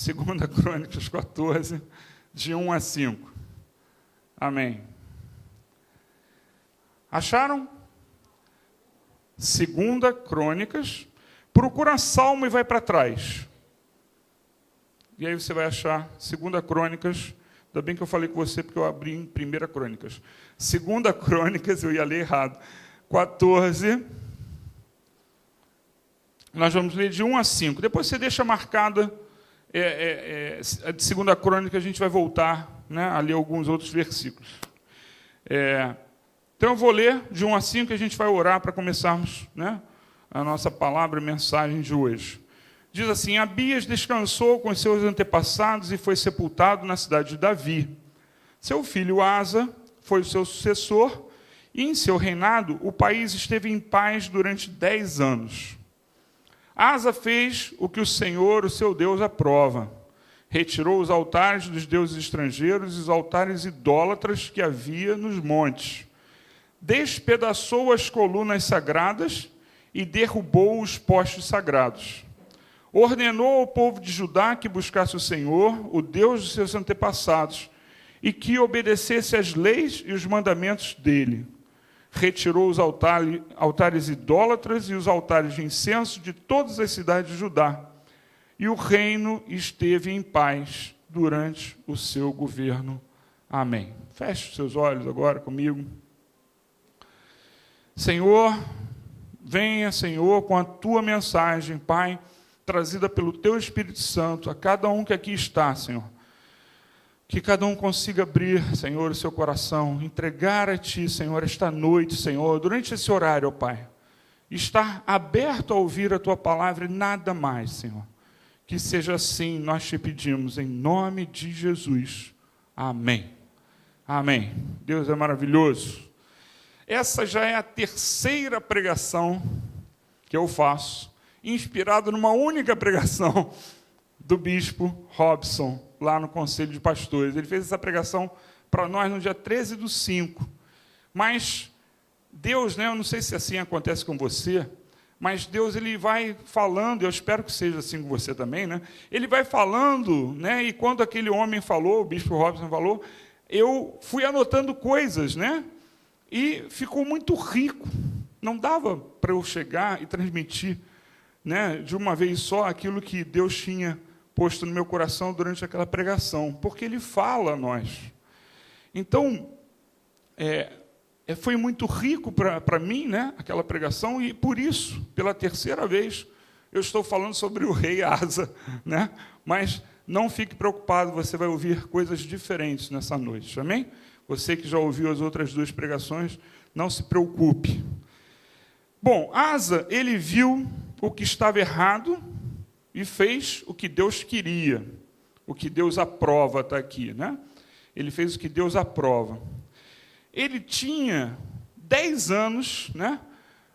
2 Crônicas 14, de 1 a 5. Amém. Acharam? 2 Crônicas, procura Salmo e vai para trás. E aí você vai achar 2 Crônicas, ainda bem que eu falei com você, porque eu abri em 1 Crônicas. 2 Crônicas, eu ia ler errado, 14, nós vamos ler de 1 a 5. Depois você deixa marcada a de 2 Crônica, a gente vai voltar, né, a ler alguns outros versículos. Então, eu vou ler de 1 a 5 e a gente vai orar para começarmos, né, a nossa palavra e mensagem de hoje. Diz assim: Abias descansou com os seus antepassados e foi sepultado na cidade de Davi. Seu filho Asa foi o seu sucessor, e em seu reinado o país esteve em paz durante 10 anos. Asa fez o que o Senhor, o seu Deus, aprova. Retirou os altares dos deuses estrangeiros e os altares idólatras que havia nos montes. Despedaçou as colunas sagradas e derrubou os postes sagrados. Ordenou ao povo de Judá que buscasse o Senhor, o Deus dos seus antepassados, e que obedecesse às leis e os mandamentos dele. Retirou os altares idólatras e os altares de incenso de todas as cidades de Judá. E o reino esteve em paz durante o seu governo. Amém. Feche os seus olhos agora comigo. Senhor, venha, Senhor, com a tua mensagem, Pai, trazida pelo teu Espírito Santo a cada um que aqui está, Senhor. Que cada um consiga abrir, Senhor, o seu coração, entregar a Ti, Senhor, esta noite, Senhor, durante esse horário, ó Pai, estar aberto a ouvir a Tua palavra e nada mais, Senhor. Que seja assim, nós te pedimos, em nome de Jesus. Amém. Amém. Deus é maravilhoso. Essa já é a terceira pregação que eu faço, inspirado numa única pregação do bispo Robson, lá no Conselho de Pastores. Ele fez essa pregação para nós no dia 13/5. Mas Deus, né, eu não sei se assim acontece com você, mas Deus ele vai falando, eu espero que seja assim com você também, né? Ele vai falando, né? E quando aquele homem falou, o bispo Robson falou, eu fui anotando coisas, né? E ficou muito rico. Não dava para eu chegar e transmitir, né, de uma vez só aquilo que Deus tinha posto no meu coração durante aquela pregação, porque Ele fala a nós. Então, foi muito rico para mim, né, aquela pregação, e por isso, pela terceira vez, eu estou falando sobre o rei Asa, né? Mas não fique preocupado, você vai ouvir coisas diferentes nessa noite, amém? Você que já ouviu as outras duas pregações, não se preocupe. Bom, Asa, ele viu o que estava errado e fez o que Deus queria, o que Deus aprova, está aqui, né? Ele fez o que Deus aprova. Ele tinha 10 anos, né,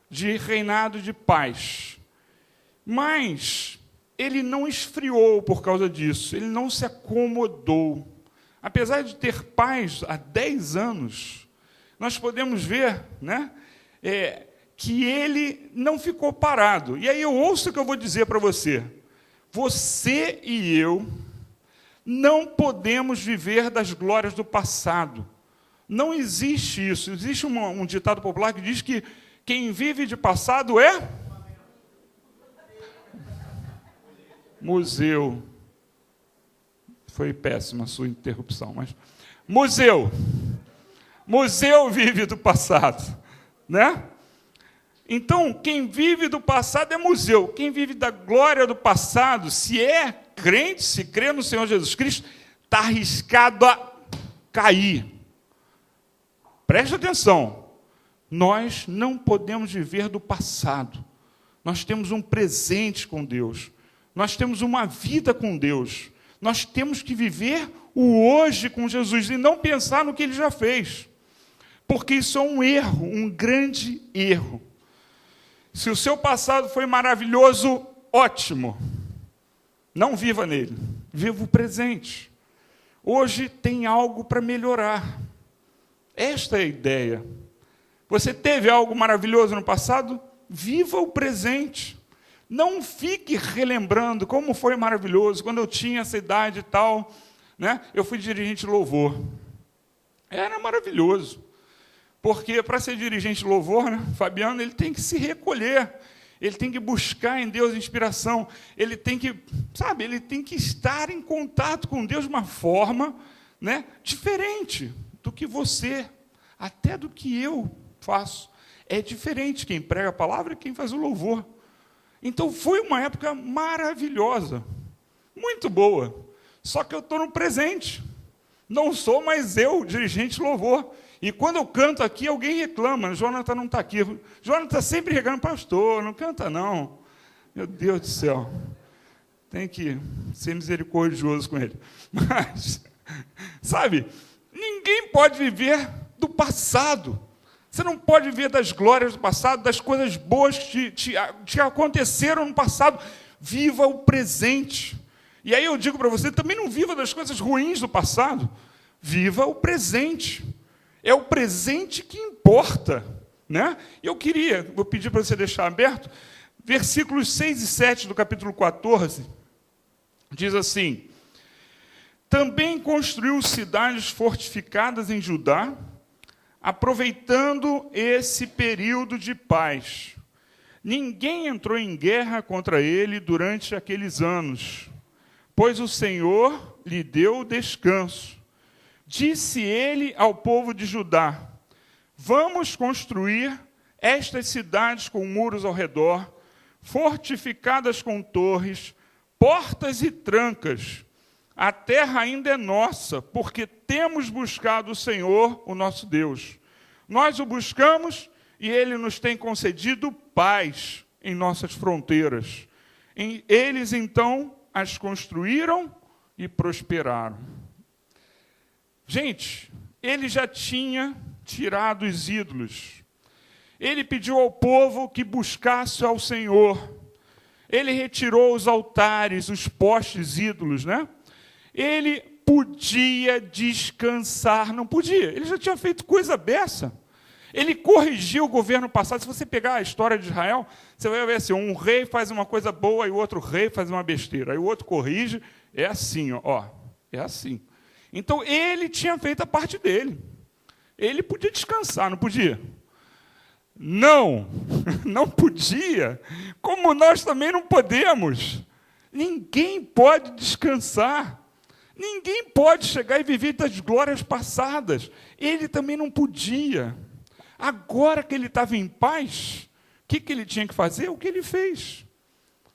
de reinado de paz, mas ele não esfriou por causa disso, ele não se acomodou. Apesar de ter paz há 10 anos, nós podemos ver, né, que ele não ficou parado. E aí eu ouço o que eu vou dizer para você. Você e eu não podemos viver das glórias do passado. Não existe isso. Existe um ditado popular que diz que quem vive de passado é museu. Foi péssima a sua interrupção, mas museu. Museu vive do passado, né? Então, quem vive do passado é museu. Quem vive da glória do passado, se é crente, se crê no Senhor Jesus Cristo, está arriscado a cair. Preste atenção. Nós não podemos viver do passado. Nós temos um presente com Deus. Nós temos uma vida com Deus. Nós temos que viver o hoje com Jesus e não pensar no que Ele já fez. Porque isso é um erro, um grande erro. Se o seu passado foi maravilhoso, ótimo. Não viva nele. Viva o presente. Hoje tem algo para melhorar. Esta é a ideia. Você teve algo maravilhoso no passado? Viva o presente. Não fique relembrando como foi maravilhoso, quando eu tinha essa idade e tal, né? Eu fui dirigente de louvor. Era maravilhoso. Porque para ser dirigente de louvor, né, Fabiano, ele tem que se recolher, ele tem que buscar em Deus inspiração, ele tem que, ele tem que estar em contato com Deus de uma forma, né, diferente do que você, até do que eu faço. É diferente quem prega a palavra e quem faz o louvor. Então, foi uma época maravilhosa, muito boa. Só que eu estou no presente. Não sou mais eu, dirigente de louvor. E quando eu canto aqui, alguém reclama. Jonathan não está aqui. Jonathan está sempre regando, pastor, não canta não. Meu Deus do céu. Tem que ser misericordioso com ele. Mas, ninguém pode viver do passado. Você não pode viver das glórias do passado, das coisas boas que te aconteceram no passado. Viva o presente. E aí eu digo para você, também não viva das coisas ruins do passado. Viva o presente. É o presente que importa, né? Vou pedir para você deixar aberto, versículos 6 e 7 do capítulo 14, diz assim: também construiu cidades fortificadas em Judá, aproveitando esse período de paz. Ninguém entrou em guerra contra ele durante aqueles anos, pois o Senhor lhe deu descanso. Disse ele ao povo de Judá: vamos construir estas cidades com muros ao redor, fortificadas com torres, portas e trancas. A terra ainda é nossa, porque temos buscado o Senhor, o nosso Deus. Nós o buscamos e ele nos tem concedido paz em nossas fronteiras. Eles, então, as construíram e prosperaram. Gente, ele já tinha tirado os ídolos. Ele pediu ao povo que buscasse ao Senhor. Ele retirou os altares, os postes ídolos, né? Ele podia descansar, não podia. Ele já tinha feito coisa dessa. Ele corrigiu o governo passado. Se você pegar a história de Israel, você vai ver assim, um rei faz uma coisa boa e o outro rei faz uma besteira. Aí o outro corrige, é assim, ó, é assim. Então, ele tinha feito a parte dele. Ele podia descansar, não podia? Não, não podia. Como nós também não podemos. Ninguém pode descansar. Ninguém pode chegar e viver das glórias passadas. Ele também não podia. Agora que ele estava em paz, o que ele tinha que fazer? O que ele fez?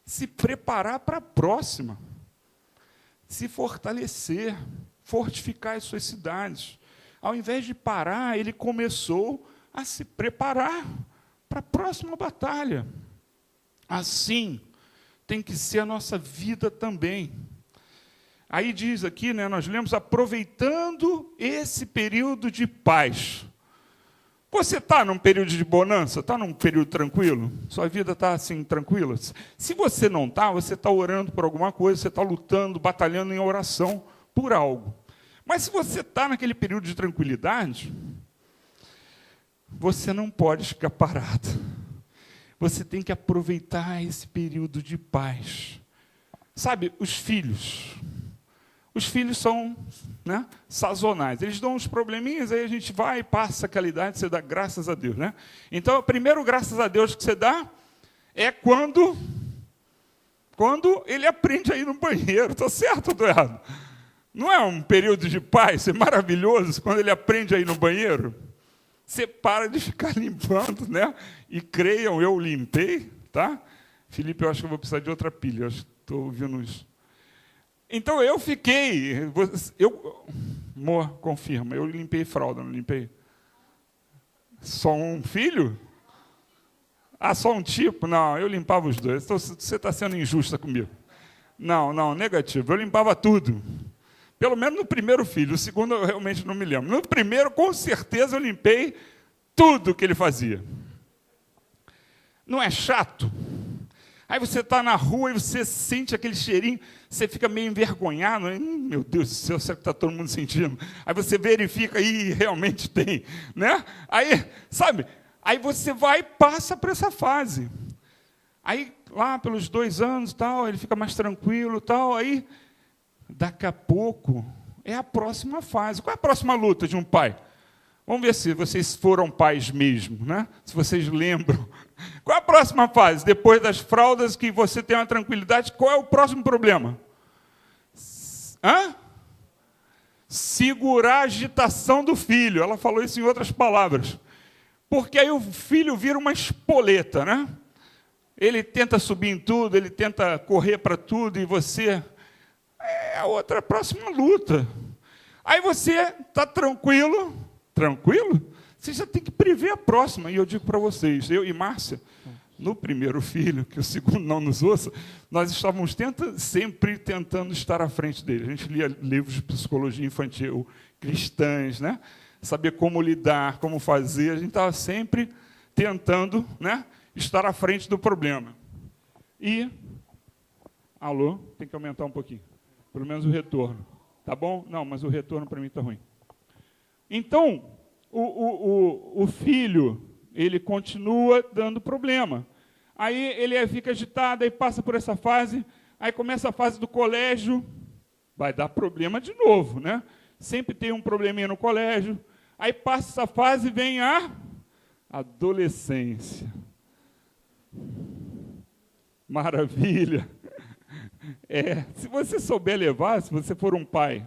Se preparar para a próxima. Se fortalecer. Fortificar as suas cidades. Ao invés de parar, ele começou a se preparar para a próxima batalha. Assim, tem que ser a nossa vida também. Aí diz aqui, né, nós lemos, aproveitando esse período de paz. Você está num período de bonança? Está num período tranquilo? Sua vida está assim, tranquila? Se você não está, você está orando por alguma coisa, você está lutando, batalhando em oração por algo. Mas se você está naquele período de tranquilidade, você não pode ficar parado. Você tem que aproveitar esse período de paz. Os filhos são, né, sazonais. Eles dão uns probleminhas, aí a gente vai e passa aquela idade, você dá graças a Deus, né? Então, o primeiro graças a Deus que você dá é quando ele aprende a ir no banheiro. Estou certo ou estou errado? Não é um período de paz, é maravilhoso quando ele aprende a ir no banheiro? Você para de ficar limpando, né? E creiam, eu limpei, tá? Felipe, eu acho que eu vou precisar de outra pilha, eu estou ouvindo isso. Então eu fiquei, amor, confirma, eu limpei fralda, não limpei? Só um filho? Ah, só um tipo? Não, eu limpava os dois. Então, você está sendo injusta comigo. Não, negativo, eu limpava tudo. Pelo menos no primeiro filho, o segundo eu realmente não me lembro. No primeiro, com certeza, eu limpei tudo que ele fazia. Não é chato? Aí você está na rua e você sente aquele cheirinho, você fica meio envergonhado. Meu Deus do céu, será que está todo mundo sentindo? Aí você verifica e realmente tem. Né? Aí você vai e passa por essa fase. Aí, lá pelos 2 anos, tal, ele fica mais tranquilo, tal, aí, daqui a pouco, é a próxima fase. Qual é a próxima luta de um pai? Vamos ver se vocês foram pais mesmo, né? Se vocês lembram. Qual é a próxima fase? Depois das fraldas, que você tem uma tranquilidade, qual é o próximo problema? Segurar a agitação do filho. Ela falou isso em outras palavras. Porque aí o filho vira uma espoleta, né? Ele tenta subir em tudo, ele tenta correr para tudo, e você... é a próxima luta. Aí você está tranquilo, você já tem que prever a próxima. E eu digo para vocês, eu e Márcia, no primeiro filho, que o segundo não nos ouça, nós estávamos sempre tentando estar à frente dele. A gente lia livros de psicologia infantil, cristãs, né? Saber como lidar, como fazer. A gente estava sempre tentando, né, estar à frente do problema. E... alô? Tem que aumentar um pouquinho. Pelo menos o retorno. Tá bom? Não, mas o retorno para mim está ruim. Então, o filho, ele continua dando problema. Aí ele fica agitado, aí passa por essa fase, aí começa a fase do colégio, vai dar problema de novo, né? Sempre tem um probleminha no colégio. Aí passa essa fase e vem a adolescência. Maravilha! Se você souber levar, se você for um pai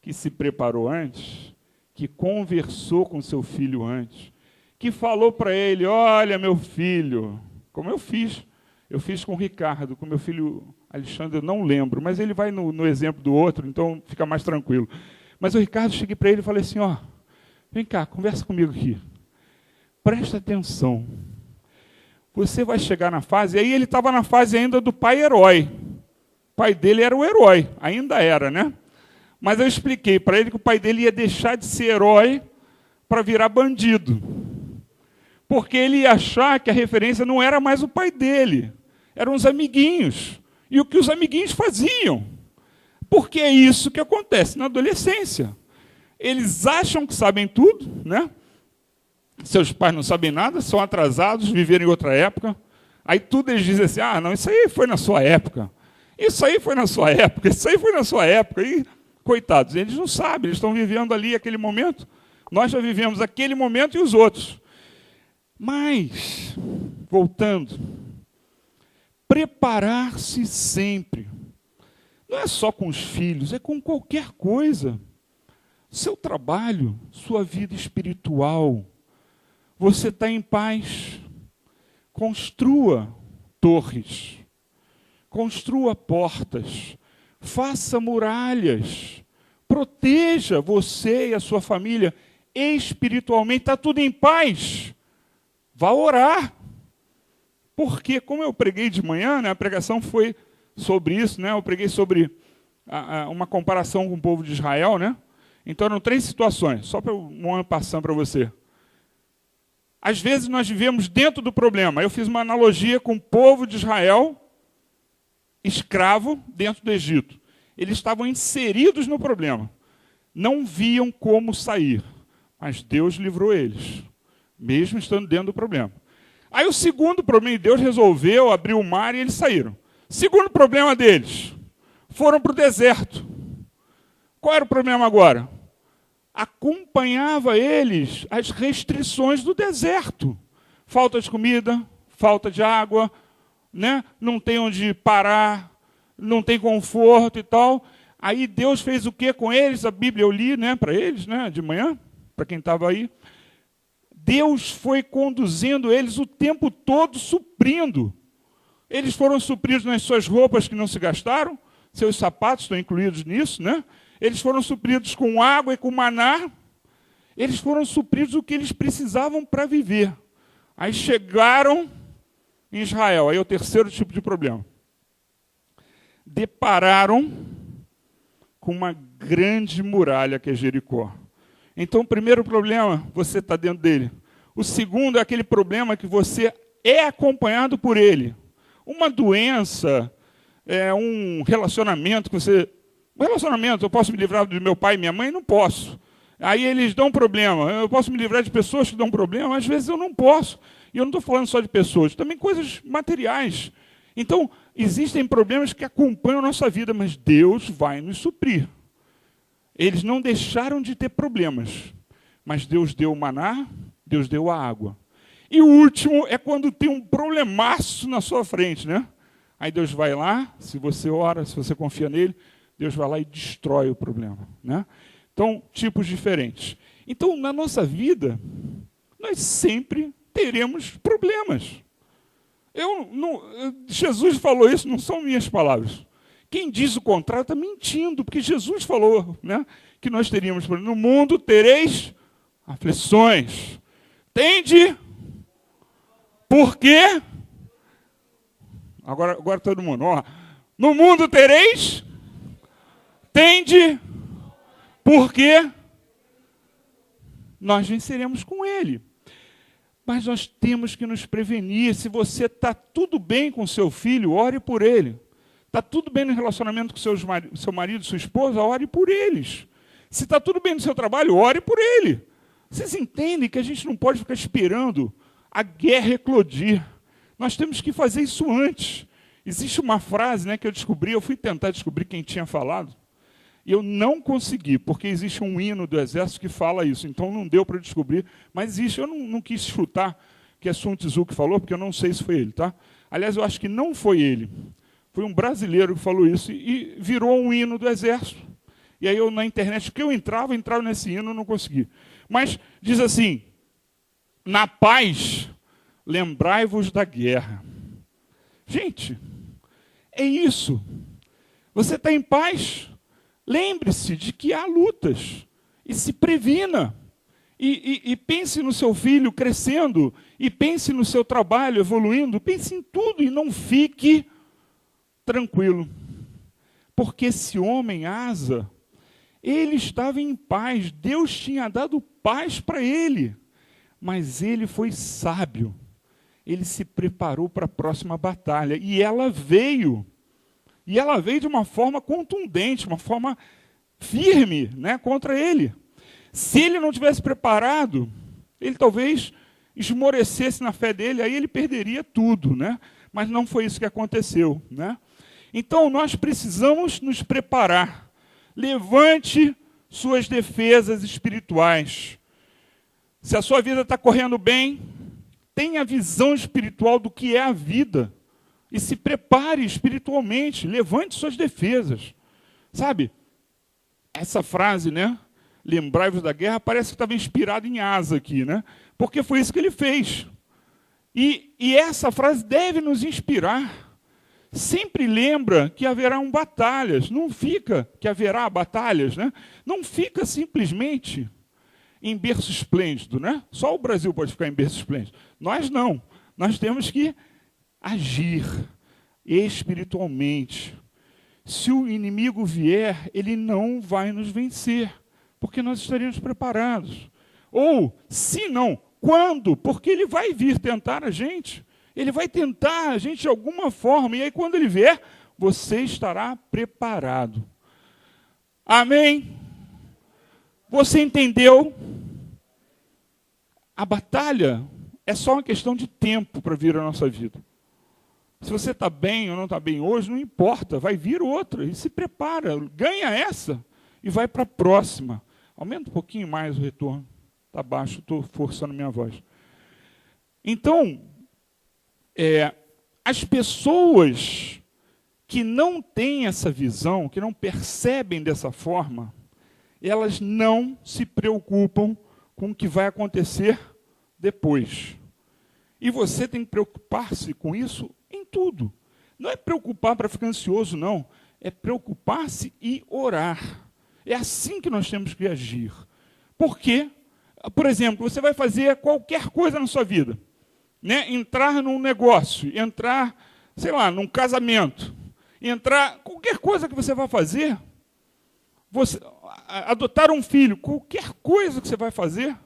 que se preparou antes, que conversou com seu filho antes, que falou para ele, olha, meu filho, como eu fiz com o Ricardo, com meu filho Alexandre, eu não lembro, mas ele vai no exemplo do outro, então fica mais tranquilo. Mas o Ricardo, cheguei para ele e falei assim, vem cá, conversa comigo aqui, presta atenção, você vai chegar na fase, e aí ele estava na fase ainda do pai herói. O pai dele era o herói, ainda era, né? Mas eu expliquei para ele que o pai dele ia deixar de ser herói para virar bandido. Porque ele ia achar que a referência não era mais o pai dele, eram os amiguinhos. E o que os amiguinhos faziam. Porque é isso que acontece na adolescência. Eles acham que sabem tudo, né? Seus pais não sabem nada, são atrasados, viveram em outra época. Aí tudo eles dizem assim, não, isso aí foi na sua época. Isso aí foi na sua época, isso aí foi na sua época. E, coitados, eles não sabem, eles estão vivendo ali aquele momento. Nós já vivemos aquele momento e os outros. Mas, voltando, preparar-se sempre. Não é só com os filhos, é com qualquer coisa. Seu trabalho, sua vida espiritual. Você está em paz. Construa torres. Construa portas. Faça muralhas. Proteja você e a sua família espiritualmente. Está tudo em paz. Vá orar. Porque, como eu preguei de manhã, né, a pregação foi sobre isso, né, eu preguei sobre uma comparação com o povo de Israel, né? Então, eram 3 situações, só para um ano passando para você. Às vezes, nós vivemos dentro do problema. Eu fiz uma analogia com o povo de Israel, escravo, dentro do Egito. Eles estavam inseridos no problema. Não viam como sair. Mas Deus livrou eles, mesmo estando dentro do problema. Aí o segundo problema, Deus resolveu abrir o mar e eles saíram. Segundo problema deles, foram para o deserto. Qual era o problema agora? Acompanhava eles as restrições do deserto. Falta de comida, falta de água, né? Não tem onde parar, não tem conforto e tal. Aí Deus fez o que com eles? A Bíblia eu li, né, para eles, né, de manhã, para quem estava aí. Deus foi conduzindo eles o tempo todo, suprindo. Eles foram supridos nas suas roupas que não se gastaram, seus sapatos estão incluídos nisso, né? Eles foram supridos com água e com maná. Eles foram supridos o que eles precisavam para viver. Aí chegaram em Israel, aí é o terceiro tipo de problema. Depararam com uma grande muralha que é Jericó. Então, o primeiro problema, você está dentro dele. O segundo é aquele problema que você é acompanhado por ele. Uma doença, um relacionamento que você... Um relacionamento, eu posso me livrar do meu pai e minha mãe? Não posso. Aí eles dão problema. Eu posso me livrar de pessoas que dão problema? Às vezes eu não posso. E eu não estou falando só de pessoas, também coisas materiais. Então, existem problemas que acompanham a nossa vida, mas Deus vai nos suprir. Eles não deixaram de ter problemas, mas Deus deu o maná, Deus deu a água. E o último é quando tem um problemaço na sua frente, né? Aí Deus vai lá, se você ora, se você confia nele, Deus vai lá e destrói o problema, né? Então, tipos diferentes. Então, na nossa vida, nós sempre teremos problemas. Jesus falou isso, não são minhas palavras. Quem diz o contrário está mentindo, porque Jesus falou, né, que nós teríamos problemas. No mundo tereis aflições. Tende. Por quê? Agora todo mundo. Ó. No mundo tereis. Tende. Por quê? Nós venceremos com ele. Mas nós temos que nos prevenir. Se você está tudo bem com seu filho, ore por ele. Está tudo bem no relacionamento com seu marido, sua esposa, ore por eles. Se está tudo bem no seu trabalho, ore por ele. Vocês entendem que a gente não pode ficar esperando a guerra eclodir. Nós temos que fazer isso antes. Existe uma frase, né, que eu descobri, eu fui tentar descobrir quem tinha falado, e eu não consegui, porque existe um hino do Exército que fala isso, então não deu para descobrir, mas existe, eu não quis chutar que é Sun Tzu que falou, porque eu não sei se foi ele, tá? Aliás, eu acho que não foi ele. Foi um brasileiro que falou isso e virou um hino do Exército. E aí eu, na internet, que eu entrava nesse hino, não consegui. Mas diz assim, na paz, lembrai-vos da guerra. Gente, é isso. Você está em paz? Lembre-se de que há lutas. E se previna. E pense no seu filho crescendo. E pense no seu trabalho evoluindo. Pense em tudo e não fique tranquilo. Porque esse homem, Asa, ele estava em paz. Deus tinha dado paz para ele. Mas ele foi sábio. Ele se preparou para a próxima batalha. E ela veio. E ela veio de uma forma contundente, uma forma firme, né, contra ele. Se ele não tivesse preparado, ele talvez esmorecesse na fé dele, aí ele perderia tudo, né? Mas não foi isso que aconteceu, né? Então, nós precisamos nos preparar. Levante suas defesas espirituais. Se a sua vida está correndo bem, tenha visão espiritual do que é a vida. E se prepare espiritualmente, levante suas defesas. Sabe, essa frase, né? Lembrai-vos da guerra, parece que estava inspirado em Asa aqui, né? Porque foi isso que ele fez. E essa frase deve nos inspirar. Sempre lembra que haverão batalhas. Não fica que haverá batalhas, né? Não fica simplesmente em berço esplêndido, né? Só o Brasil pode ficar em berço esplêndido. Nós não. Nós temos que agir espiritualmente. Se o inimigo vier, ele não vai nos vencer, porque nós estaremos preparados. Ou, se não, quando? Porque ele vai vir tentar a gente. Ele vai tentar a gente de alguma forma, e aí quando ele vier, você estará preparado. Amém? Você entendeu? A batalha é só uma questão de tempo para vir à nossa vida. Se você está bem ou não está bem hoje, não importa, vai vir outra, e se prepara, ganha essa e vai para a próxima. Aumenta um pouquinho mais o retorno. Está baixo, estou forçando minha voz. Então, as pessoas que não têm essa visão, que não percebem dessa forma, elas não se preocupam com o que vai acontecer depois. E você tem que preocupar-se com isso em tudo. Não é preocupar para ficar ansioso, não. É preocupar-se e orar. É assim que nós temos que agir. Por quê? Por exemplo, você vai fazer qualquer coisa na sua vida. Né? Entrar num negócio, entrar, sei lá, num casamento, entrar, qualquer coisa que você vai fazer, você, adotar um filho, qualquer coisa que você vai fazer,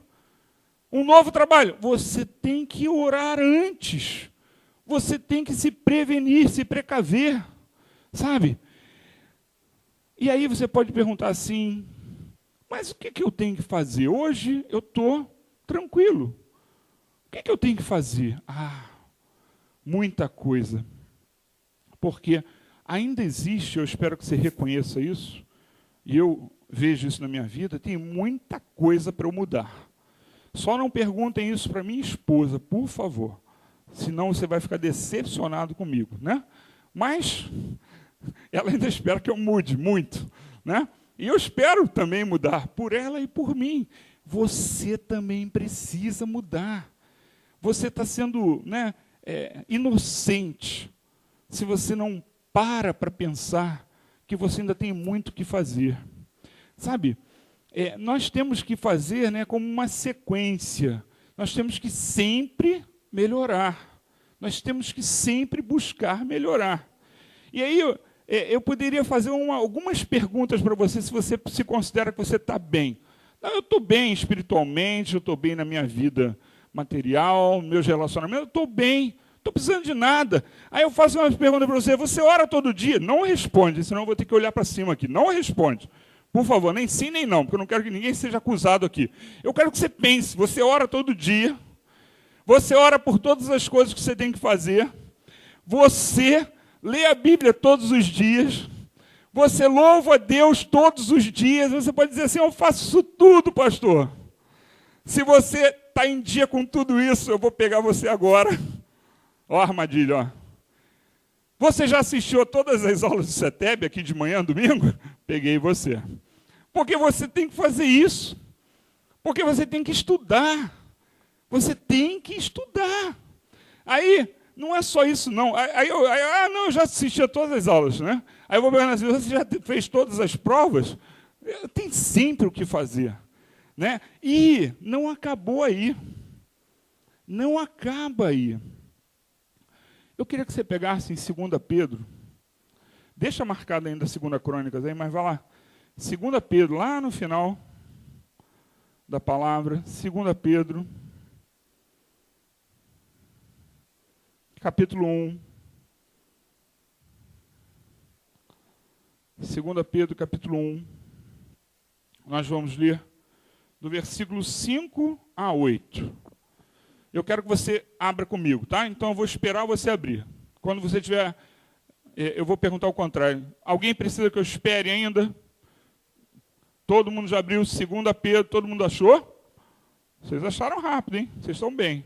um novo trabalho, você tem que orar antes. Você tem que se prevenir, se precaver, sabe? E aí você pode perguntar assim, mas o que eu tenho que fazer? Hoje eu estou tranquilo. que eu tenho que fazer? Muita coisa. Porque ainda existe, eu espero que você reconheça isso, e eu vejo isso na minha vida, tem muita coisa para eu mudar. Só não perguntem isso para minha esposa, por favor. Senão você vai ficar decepcionado comigo, né? Mas ela ainda espera que eu mude muito, né? E eu espero também mudar, por ela e por mim. Você também precisa mudar. Você está sendo, né, inocente se você não para pensar que você ainda tem muito o que fazer. Sabe, nós temos que fazer, né, como uma sequência. Nós temos que sempre melhorar. Nós temos que sempre buscar melhorar. E aí eu poderia fazer algumas perguntas para você, se você se considera que você está bem. Não, eu estou bem espiritualmente, eu estou bem na minha vida material, meus relacionamentos, eu estou bem, não estou precisando de nada. Aí eu faço uma pergunta para você, você ora todo dia? Não responde, senão eu vou ter que olhar para cima aqui. Não responde. Por favor, nem sim nem não, porque eu não quero que ninguém seja acusado aqui. Eu quero que você pense, você ora todo dia, você ora por todas as coisas que você tem que fazer, você lê a Bíblia todos os dias, você louva a Deus todos os dias, você pode dizer assim, eu faço isso tudo, pastor. Se você está em dia com tudo isso, eu vou pegar você agora. Ó a armadilha, ó. Você já assistiu todas as aulas de CETEB aqui de manhã, domingo? Peguei você. Porque você tem que fazer isso. Porque você tem que estudar. Você tem que estudar. Aí, não é só isso, não. Não, eu já assisti a todas as aulas, né? Aí eu vou perguntar assim, você já fez todas as provas? Tem sempre o que fazer, né? E não acabou aí. Não acaba aí. Eu queria que você pegasse em 2 Pedro, deixa marcado ainda 2 Crônicas aí, mas vai lá. 2 Pedro, lá no final da palavra, 2 Pedro, capítulo 1. 2 Pedro, capítulo 1. Nós vamos ler do versículo 5 a 8. Eu quero que você abra comigo, tá? Então eu vou esperar você abrir. Quando você tiver, eu vou perguntar o contrário. Alguém precisa que eu espere ainda? Todo mundo já abriu 2 Pedro, todo mundo achou? Vocês acharam rápido, hein? Vocês estão bem.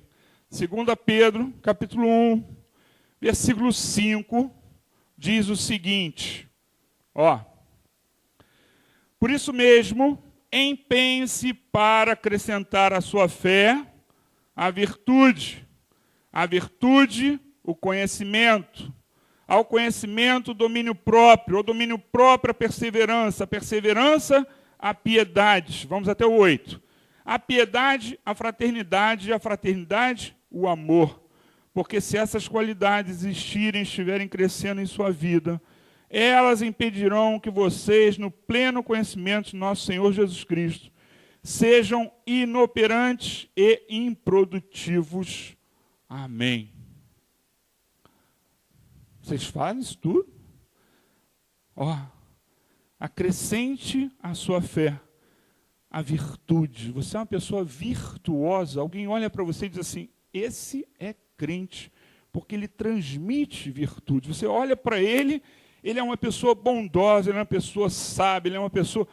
2 Pedro, capítulo 1, versículo 5, diz o seguinte, ó. Por isso mesmo, empenhe-se para acrescentar à sua fé a virtude, o conhecimento, ao conhecimento o domínio próprio, ao domínio próprio a perseverança, a piedade. Vamos até o 8. A piedade, a fraternidade, e a fraternidade, o amor. Porque se essas qualidades existirem, estiverem crescendo em sua vida, elas impedirão que vocês, no pleno conhecimento de nosso Senhor Jesus Cristo, sejam inoperantes e improdutivos. Amém. Vocês fazem isso tudo? Ó, acrescente à sua fé a virtude. Você é uma pessoa virtuosa. Alguém olha para você e diz assim, esse é crente, porque ele transmite virtude. Você olha para ele, ele é uma pessoa bondosa, ele é uma pessoa sábia, ele é uma pessoa...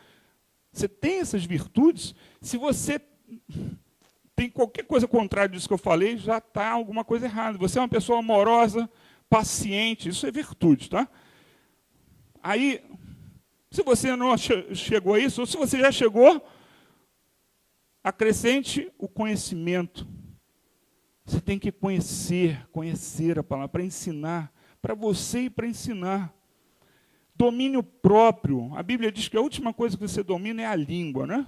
Você tem essas virtudes? Se você tem qualquer coisa contrária disso que eu falei, já está alguma coisa errada. Você é uma pessoa amorosa, paciente, isso é virtude, tá? Aí, se você não chegou a isso, ou se você já chegou, acrescente o conhecimento. Você tem que conhecer a palavra, para ensinar, para você e para ensinar. Domínio próprio. A Bíblia diz que a última coisa que você domina é a língua, né?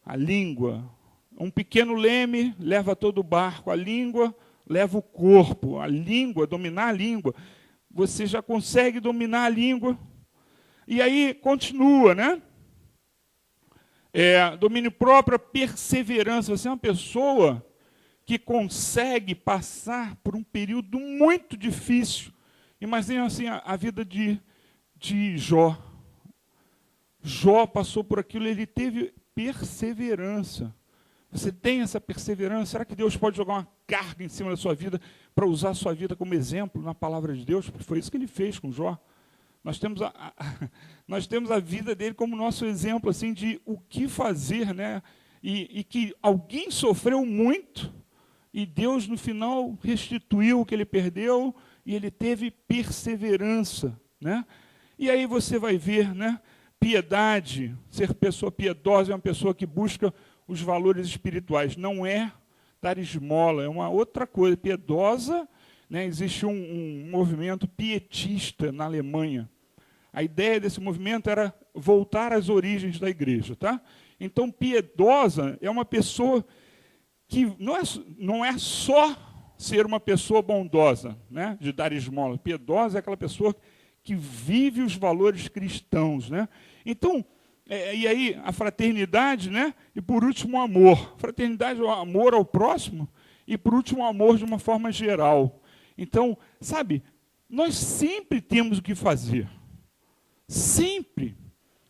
A língua. Um pequeno leme leva todo o barco. A língua leva o corpo. A língua, dominar a língua. Você já consegue dominar a língua. E aí continua, né? Domínio próprio, perseverança. Você é uma pessoa que consegue passar por um período muito difícil. Imagina assim a vida de Jó. Jó passou por aquilo, ele teve perseverança. Você tem essa perseverança? Será que Deus pode jogar uma carga em cima da sua vida para usar a sua vida como exemplo na palavra de Deus? Porque foi isso que ele fez com Jó. Nós temos nós temos a vida dele como nosso exemplo assim, de o que fazer, né? E que alguém sofreu muito e Deus, no final, restituiu o que ele perdeu e ele teve perseverança, né? E aí você vai ver, né? Piedade, ser pessoa piedosa é uma pessoa que busca os valores espirituais. Não é dar esmola, é uma outra coisa. Piedosa, né? Existe um movimento pietista na Alemanha. A ideia desse movimento era voltar às origens da igreja, tá? Então, piedosa é uma pessoa que não é só ser uma pessoa bondosa, né? De dar esmola. Piedosa é aquela pessoa que vive os valores cristãos, né? Então, e aí a fraternidade, né? E por último o amor. Fraternidade é o amor ao próximo e por último o amor de uma forma geral. Então, sabe, nós sempre temos o que fazer. Sempre.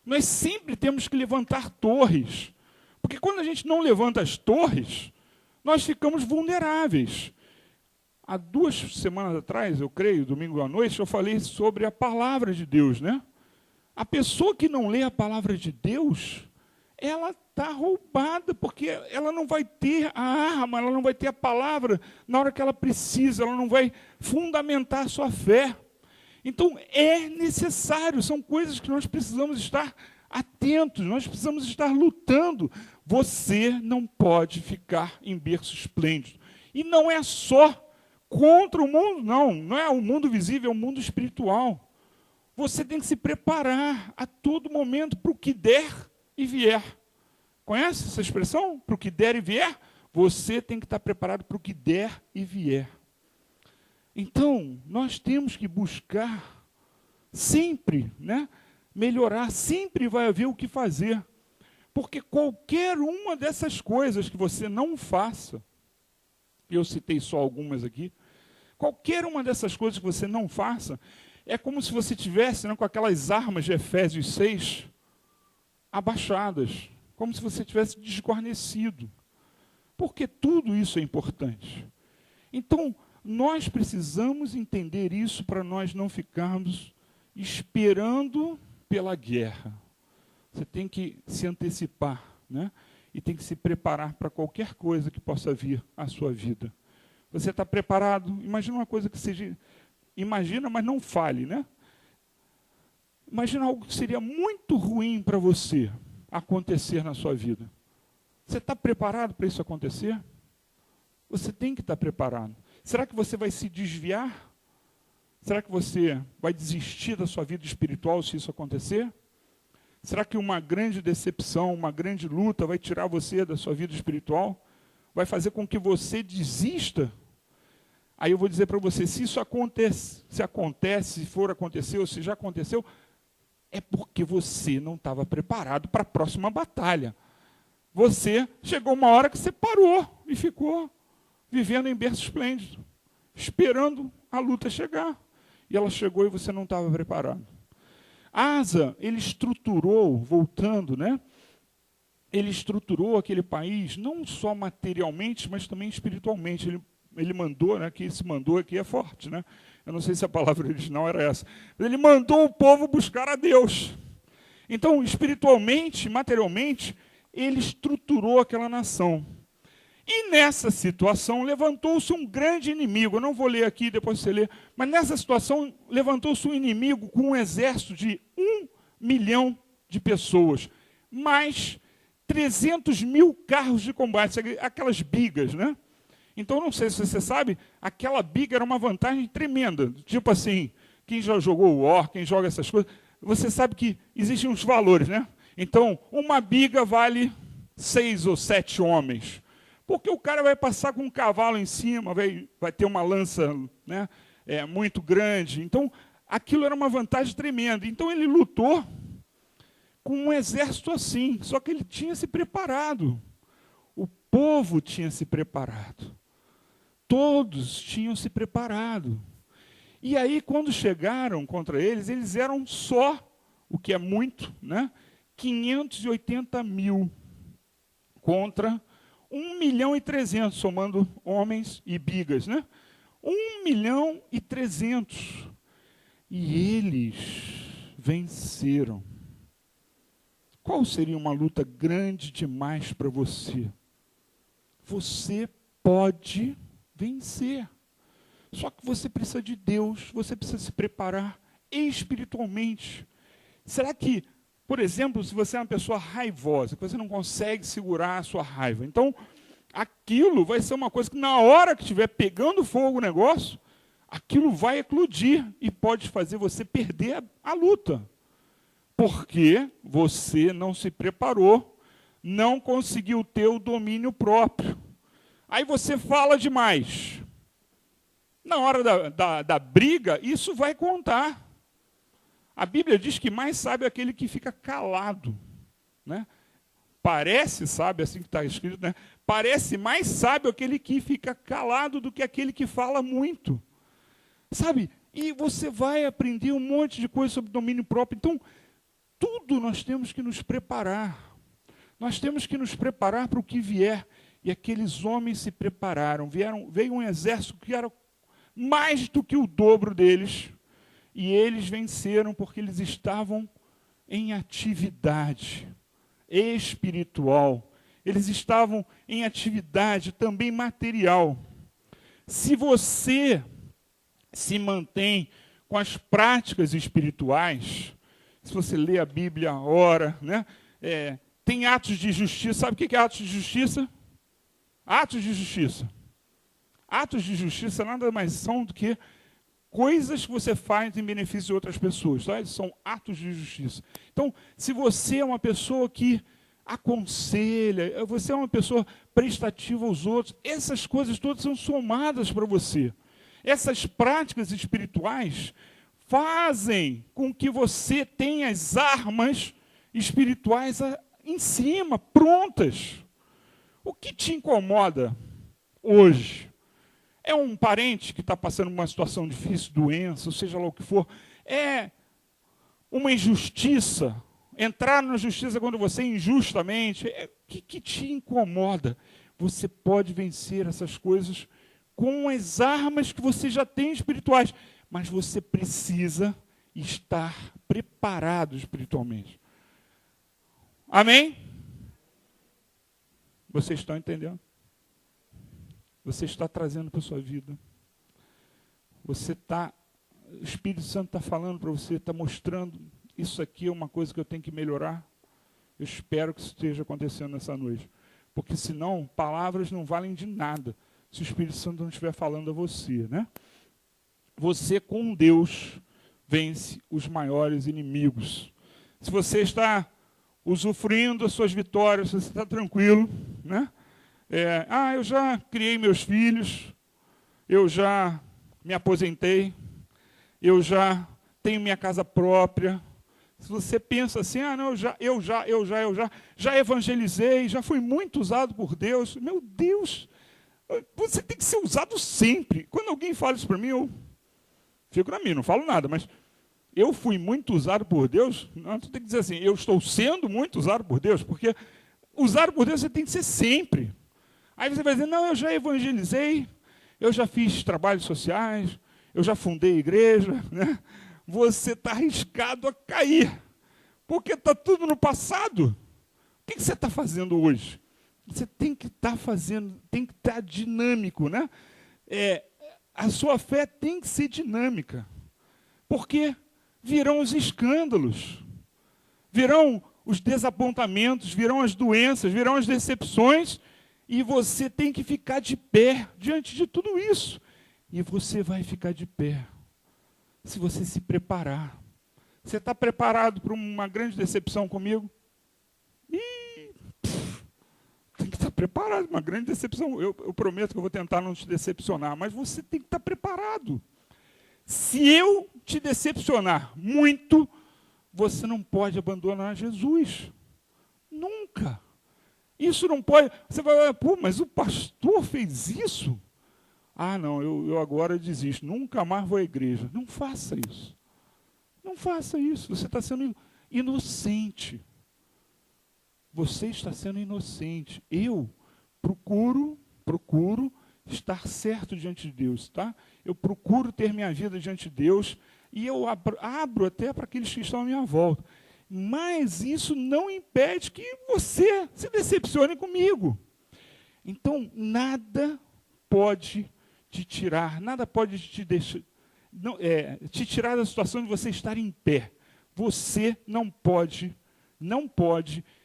Nós sempre temos que levantar torres. Porque quando a gente não levanta as torres, nós ficamos vulneráveis. Há 2 semanas atrás, eu creio, domingo à noite, eu falei sobre a palavra de Deus, né? A pessoa que não lê a palavra de Deus, ela está roubada, porque ela não vai ter a arma, ela não vai ter a palavra na hora que ela precisa, ela não vai fundamentar a sua fé. Então, é necessário, são coisas que nós precisamos estar atentos, nós precisamos estar lutando. Você não pode ficar em berço esplêndido. E não é só contra o mundo, não é o mundo visível, é o mundo espiritual. Você tem que se preparar a todo momento para o que der e vier. Conhece essa expressão? Para o que der e vier? Você tem que estar preparado para o que der e vier. Então, nós temos que buscar sempre, né, melhorar, sempre vai haver o que fazer. Porque qualquer uma dessas coisas que você não faça, eu citei só algumas aqui, qualquer uma dessas coisas que você não faça, é como se você tivesse, né, com aquelas armas de Efésios 6 abaixadas, como se você tivesse desguarnecido. Porque tudo isso é importante. Então, nós precisamos entender isso para nós não ficarmos esperando pela guerra. Você tem que se antecipar, né? E tem que se preparar para qualquer coisa que possa vir à sua vida. Você está preparado? Imagina uma coisa que seja... Imagina, mas não fale, né? Imagina algo que seria muito ruim para você acontecer na sua vida. Você está preparado para isso acontecer? Você tem que estar preparado. Será que você vai se desviar? Será que você vai desistir da sua vida espiritual se isso acontecer? Será que uma grande decepção, uma grande luta vai tirar você da sua vida espiritual? Vai fazer com que você desista? Aí eu vou dizer para você, se isso acontece, se for acontecer, ou se já aconteceu, é porque você não estava preparado para a próxima batalha. Você, chegou uma hora que você parou e ficou vivendo em berço esplêndido, esperando a luta chegar. E ela chegou e você não estava preparado. Asa, ele estruturou, voltando, né? Ele estruturou aquele país, não só materialmente, mas também espiritualmente. Ele mandou, né, que esse mandou aqui é forte, né? Eu não sei se a palavra original era essa. Ele mandou o povo buscar a Deus. Então, espiritualmente, materialmente, ele estruturou aquela nação. E nessa situação, levantou-se um grande inimigo. Eu não vou ler aqui, depois você lê. Mas nessa situação, levantou-se um inimigo com um exército de 1 milhão de pessoas. Mais 300 mil carros de combate, aquelas bigas, né? Então, não sei se você sabe, aquela biga era uma vantagem tremenda. Tipo assim, quem já jogou War, quem joga essas coisas, você sabe que existem uns valores, né? Então, uma biga vale 6 ou 7 homens. Porque o cara vai passar com um cavalo em cima, vai ter uma lança, né, muito grande. Então, aquilo era uma vantagem tremenda. Então, ele lutou com um exército assim, só que ele tinha se preparado. O povo tinha se preparado. Todos tinham se preparado. E aí, quando chegaram contra eles, eles eram só, o que é muito, né, 580 mil contra 1.300.000, somando homens e bigas, né? 1.300.000. E eles venceram. Qual seria uma luta grande demais para você? Você pode vencer. Só que você precisa de Deus, você precisa se preparar espiritualmente. Será que, por exemplo, se você é uma pessoa raivosa, que você não consegue segurar a sua raiva, então aquilo vai ser uma coisa que na hora que estiver pegando fogo o negócio, aquilo vai eclodir e pode fazer você perder a luta. Porque você não se preparou, não conseguiu ter o domínio próprio. Aí você fala demais. Na hora da briga, isso vai contar. A Bíblia diz que mais sábio é aquele que fica calado, né? Parece sábio, assim que está escrito, né? Parece mais sábio aquele que fica calado do que aquele que fala muito. Sabe? E você vai aprender um monte de coisa sobre domínio próprio. Então, tudo nós temos que nos preparar. Nós temos que nos preparar para o que vier. E aqueles homens se prepararam. Veio um exército que era mais do que o dobro deles. E eles venceram porque eles estavam em atividade espiritual. Eles estavam em atividade também material. Se você se mantém com as práticas espirituais, se você lê a Bíblia, ora, né? Tem atos de justiça. Sabe o que é atos de justiça? Atos de justiça. Atos de justiça nada mais são do que coisas que você faz em benefício de outras pessoas. Tá? Eles são atos de justiça. Então, se você é uma pessoa que aconselha, você é uma pessoa prestativa aos outros, essas coisas todas são somadas para você. Essas práticas espirituais fazem com que você tenha as armas espirituais em cima, prontas. O que te incomoda hoje? É um parente que está passando uma situação difícil, doença, ou seja lá o que for. É uma injustiça. Entrar na justiça quando você injustamente. O que te incomoda? Você pode vencer essas coisas com as armas que você já tem espirituais. Mas você precisa estar preparado espiritualmente. Amém? Vocês estão entendendo? Você está trazendo para a sua vida. O Espírito Santo está falando para você, está mostrando, isso aqui é uma coisa que eu tenho que melhorar. Eu espero que isso esteja acontecendo nessa noite. Porque senão, palavras não valem de nada, se o Espírito Santo não estiver falando a você, né? Você com Deus vence os maiores inimigos. Se você está usufruindo das suas vitórias, você está tranquilo, né? Eu já criei meus filhos, eu já me aposentei, eu já tenho minha casa própria. Se você pensa assim, não, eu já evangelizei, já fui muito usado por Deus. Meu Deus, você tem que ser usado sempre. Quando alguém fala isso para mim, eu fico na minha, não falo nada, mas eu fui muito usado por Deus. Não, tu tem que dizer assim, eu estou sendo muito usado por Deus, porque usado por Deus você tem que ser sempre. Aí você vai dizer, não, eu já evangelizei, eu já fiz trabalhos sociais, eu já fundei igreja, né? Você está arriscado a cair, porque está tudo no passado. O que você está fazendo hoje? Você tem que estar fazendo, tem que estar dinâmico, né? A sua fé tem que ser dinâmica, porque virão os escândalos, virão os desapontamentos, virão as doenças, virão as decepções, e você tem que ficar de pé diante de tudo isso. E você vai ficar de pé se você se preparar. Você está preparado para uma grande decepção comigo? Tem que estar preparado, uma grande decepção. Eu prometo que eu vou tentar não te decepcionar, mas você tem que estar preparado. Se eu te decepcionar muito, você não pode abandonar Jesus. Nunca. Isso não pode... Você vai olhar, mas o pastor fez isso? Não, eu agora desisto. Nunca mais vou à igreja. Não faça isso. Não faça isso. Você está sendo inocente. Você está sendo inocente. Eu procuro estar certo diante de Deus, tá? Eu procuro ter minha vida diante de Deus e eu abro até para aqueles que estão à minha volta. Mas isso não impede que você se decepcione comigo. Então, nada pode te tirar, nada pode te deixar, te tirar da situação de você estar em pé. Você não pode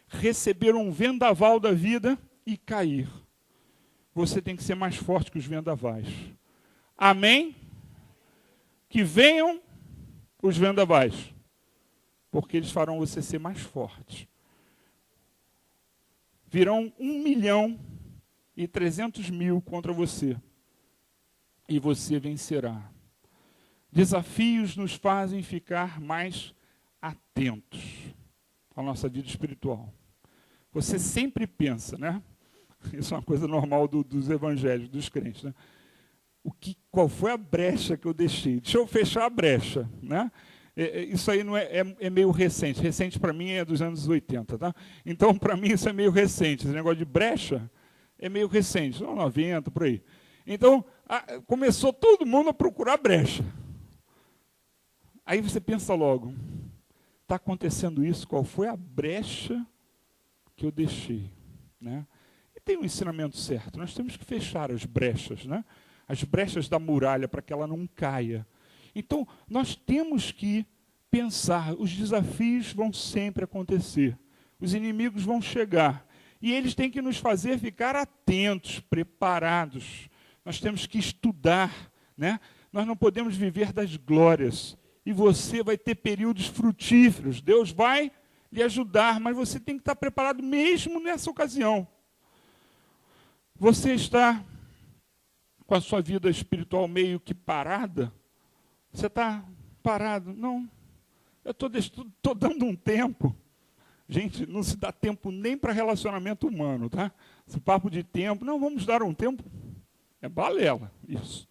receber um vendaval da vida e cair. Você tem que ser mais forte que os vendavais. Amém? Que venham os vendavais, porque eles farão você ser mais forte. Virão 1.300.000 contra você, e você vencerá. Desafios nos fazem ficar mais atentos à nossa vida espiritual. Você sempre pensa, né? Isso é uma coisa normal dos evangélicos, dos crentes, né? Qual foi a brecha que eu deixei? Deixa eu fechar a brecha, né? Isso aí não é meio recente. Recente para mim é dos anos 80, tá? Então, para mim, isso é meio recente. Esse negócio de brecha é meio recente, 90, por aí. Então, começou todo mundo a procurar brecha. Aí você pensa logo, está acontecendo isso, qual foi a brecha que eu deixei, né? E tem um ensinamento certo, nós temos que fechar as brechas, né? As brechas da muralha, para que ela não caia. Então, nós temos que pensar, os desafios vão sempre acontecer, os inimigos vão chegar, e eles têm que nos fazer ficar atentos, preparados. Nós temos que estudar, né? Nós não podemos viver das glórias, e você vai ter períodos frutíferos, Deus vai lhe ajudar, mas você tem que estar preparado mesmo nessa ocasião. Você está com a sua vida espiritual meio que parada? Você está parado? Não. Eu estou dando um tempo. Gente, não se dá tempo nem para relacionamento humano, tá? Esse papo de tempo, não, vamos dar um tempo. É balela, isso.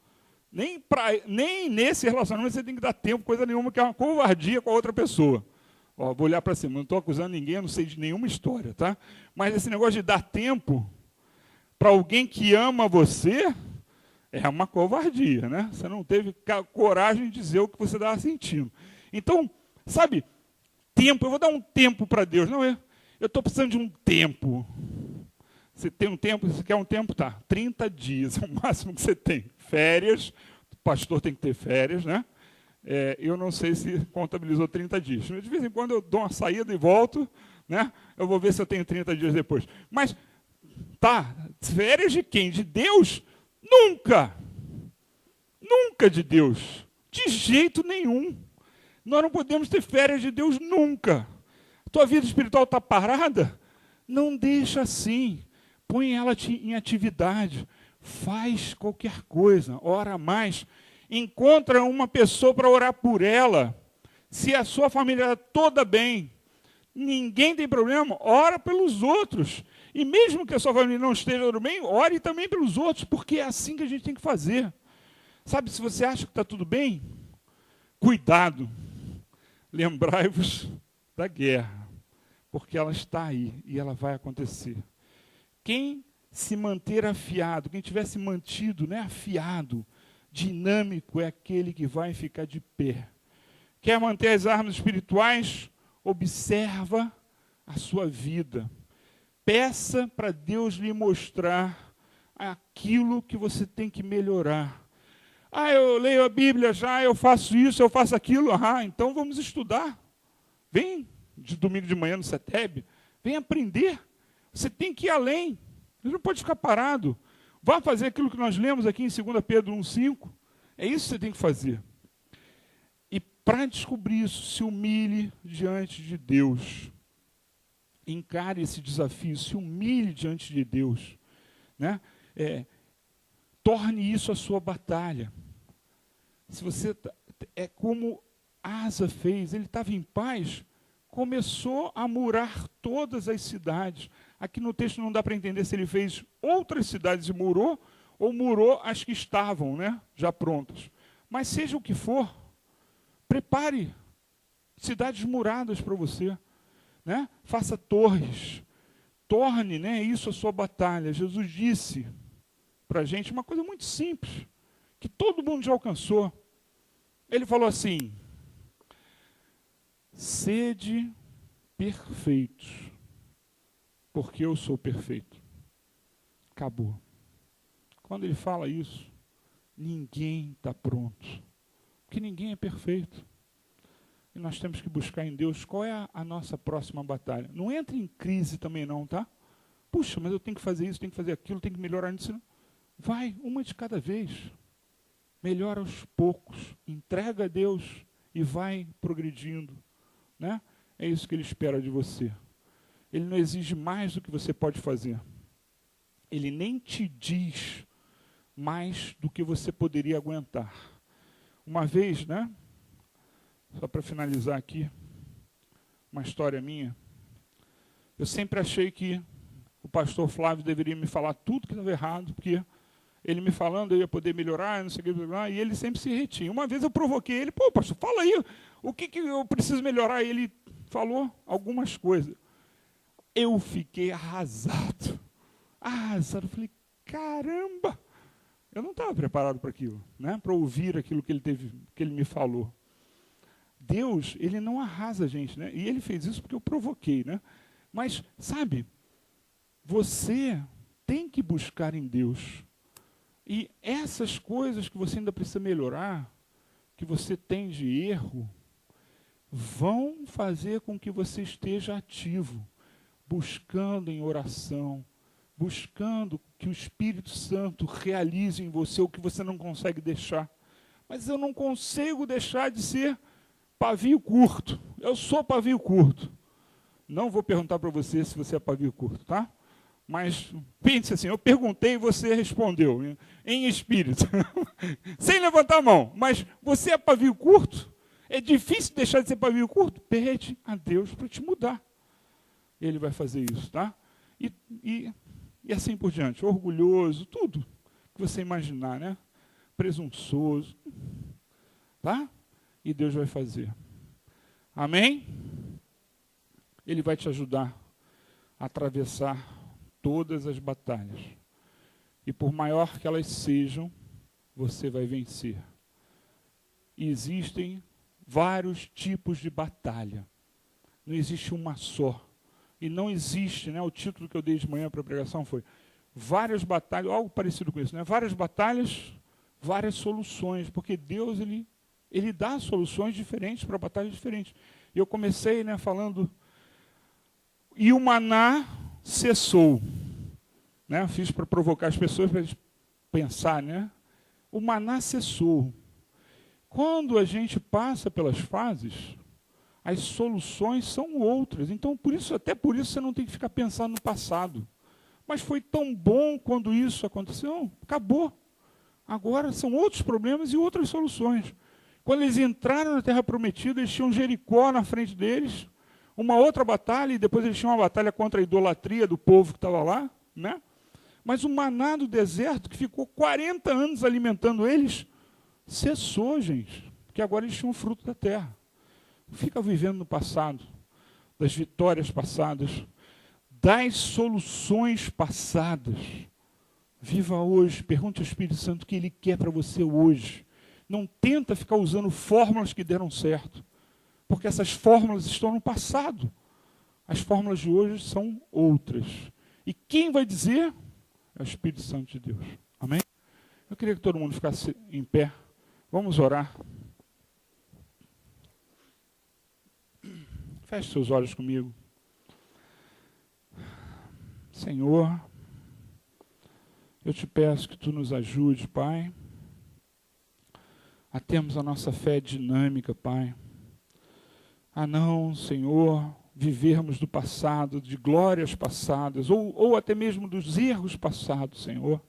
Nem nesse relacionamento você tem que dar tempo, coisa nenhuma, que é uma covardia com a outra pessoa. Ó, vou olhar para cima, não estou acusando ninguém, eu não sei de nenhuma história, tá? Mas esse negócio de dar tempo para alguém que ama você é uma covardia, né? Você não teve coragem de dizer o que você estava sentindo. Então, sabe, tempo, eu vou dar um tempo para Deus. Não, eu estou precisando de um tempo. Você tem um tempo, você quer um tempo? Tá, 30 dias é o máximo que você tem. Férias, o pastor tem que ter férias, né? Eu não sei se contabilizou 30 dias. De vez em quando eu dou uma saída e volto, né? Eu vou ver se eu tenho 30 dias depois. Mas, tá, férias de quem? De Deus? Nunca! Nunca de Deus. De jeito nenhum. Nós não podemos ter férias de Deus nunca. Tua vida espiritual está parada? Não deixa assim. Põe ela em atividade. Faz qualquer coisa. Ora mais. Encontra uma pessoa para orar por ela. Se a sua família está toda bem, ninguém tem problema, ora pelos outros. E mesmo que a sua família não esteja tudo bem, ore também pelos outros, porque é assim que a gente tem que fazer. Sabe, se você acha que está tudo bem, cuidado. Lembrai-vos da guerra, porque ela está aí e ela vai acontecer. Quem se manter afiado, quem tiver se mantido, né, afiado, dinâmico, é aquele que vai ficar de pé. Quer manter as armas espirituais? Observa a sua vida. Peça para Deus lhe mostrar aquilo que você tem que melhorar. Eu leio a Bíblia já, eu faço isso, eu faço aquilo. Então vamos estudar. Vem de domingo de manhã no CETEB, vem aprender. Você tem que ir além. Você não pode ficar parado. Vá fazer aquilo que nós lemos aqui em 2 Pedro 1,5. É isso que você tem que fazer. E para descobrir isso, se humilhe diante de Deus. Encare esse desafio, se humilhe diante de Deus, né? Torne isso a sua batalha. Se você é como Asa fez, ele estava em paz, começou a murar todas as cidades. Aqui no texto não dá para entender se ele fez outras cidades e murou, ou murou as que estavam, né, já prontas. Mas seja o que for, prepare cidades muradas para você. Né? Faça torres, torne, né, isso a sua batalha. Jesus disse para a gente uma coisa muito simples, que todo mundo já alcançou. Ele falou assim: sede perfeitos, porque eu sou perfeito. Acabou. Quando ele fala isso, ninguém está pronto, porque ninguém é perfeito. E nós temos que buscar em Deus qual é a nossa próxima batalha. Não entre em crise também não, tá? Puxa, mas eu tenho que fazer isso, tenho que fazer aquilo, tenho que melhorar nisso. Vai, uma de cada vez. Melhora aos poucos. Entrega a Deus e vai progredindo. Né? É isso que Ele espera de você. Ele não exige mais do que você pode fazer. Ele nem te diz mais do que você poderia aguentar. Uma vez, né? Só para finalizar aqui, uma história minha. Eu sempre achei que o pastor Flávio deveria me falar tudo que estava errado, porque ele me falando eu ia poder melhorar, não sei o que, e ele sempre se retinha. Uma vez eu provoquei ele: pô, pastor, fala aí, o que eu preciso melhorar? E ele falou algumas coisas. Eu fiquei arrasado. Arrasado. Eu falei: caramba! Eu não estava preparado para aquilo, né? Para ouvir aquilo que ele me falou. Deus, Ele não arrasa a gente, né? E Ele fez isso porque eu provoquei, né? Mas, sabe, você tem que buscar em Deus. E essas coisas que você ainda precisa melhorar, que você tem de erro, vão fazer com que você esteja ativo, buscando em oração, buscando que o Espírito Santo realize em você o que você não consegue deixar. Mas eu não consigo deixar de ser pavio curto. Eu sou pavio curto. Não vou perguntar para você se você é pavio curto, tá? Mas pense assim, eu perguntei e você respondeu, em espírito. Sem levantar a mão. Mas você é pavio curto? É difícil deixar de ser pavio curto? Pede a Deus para te mudar. Ele vai fazer isso, tá? E assim por diante. Orgulhoso, tudo que você imaginar, né? Presunçoso. Tá? E Deus vai fazer. Amém? Ele vai te ajudar a atravessar todas as batalhas. E por maior que elas sejam, você vai vencer. E existem vários tipos de batalha. Não existe uma só. E não existe, né? O título que eu dei de manhã para a pregação foi várias batalhas, algo parecido com isso, né? Várias batalhas, várias soluções, porque Deus, ele dá soluções diferentes para batalhas diferentes. E eu comecei, né, falando, e o maná cessou. Né? Fiz para provocar as pessoas para pensar, né? O maná cessou. Quando a gente passa pelas fases, as soluções são outras. Então, até por isso você não tem que ficar pensando no passado. Mas foi tão bom quando isso aconteceu, acabou. Agora são outros problemas e outras soluções. Quando eles entraram na Terra Prometida, eles tinham Jericó na frente deles, uma outra batalha, e depois eles tinham uma batalha contra a idolatria do povo que estava lá, né? Mas o maná do deserto, que ficou 40 anos alimentando eles, cessou, gente, porque agora eles tinham o fruto da terra. Não fica vivendo no passado, das vitórias passadas, das soluções passadas. Viva hoje, pergunte ao Espírito Santo o que Ele quer para você hoje. Não tenta ficar usando fórmulas que deram certo, porque essas fórmulas estão no passado. As fórmulas de hoje são outras. E quem vai dizer? É o Espírito Santo de Deus. Amém? Eu queria que todo mundo ficasse em pé. Vamos orar. Feche seus olhos comigo. Senhor, eu te peço que tu nos ajude, Pai, a termos a nossa fé dinâmica, Pai. A não, Senhor, vivermos do passado, de glórias passadas, ou até mesmo dos erros passados, Senhor.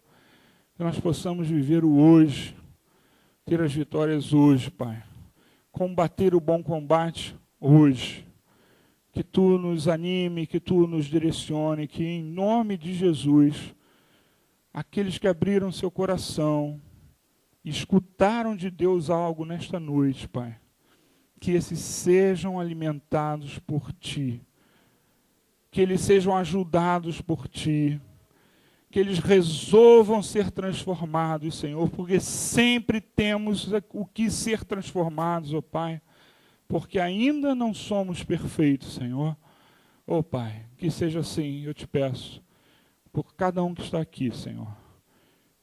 Que nós possamos viver o hoje, ter as vitórias hoje, Pai. Combater o bom combate hoje. Que tu nos anime, que tu nos direcione, que em nome de Jesus, aqueles que abriram seu coração, escutaram de Deus algo nesta noite, Pai, que esses sejam alimentados por Ti. que eles sejam ajudados por Ti, que eles resolvam ser transformados, Senhor, porque sempre temos o que ser transformados, ó Pai, porque ainda não somos perfeitos, Senhor. Ó Pai, que seja assim, eu te peço, por cada um que está aqui, Senhor,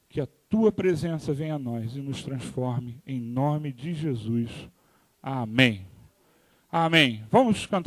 que a Tua presença venha a nós e nos transforme, em nome de Jesus. Amém. Amém. Vamos cantar.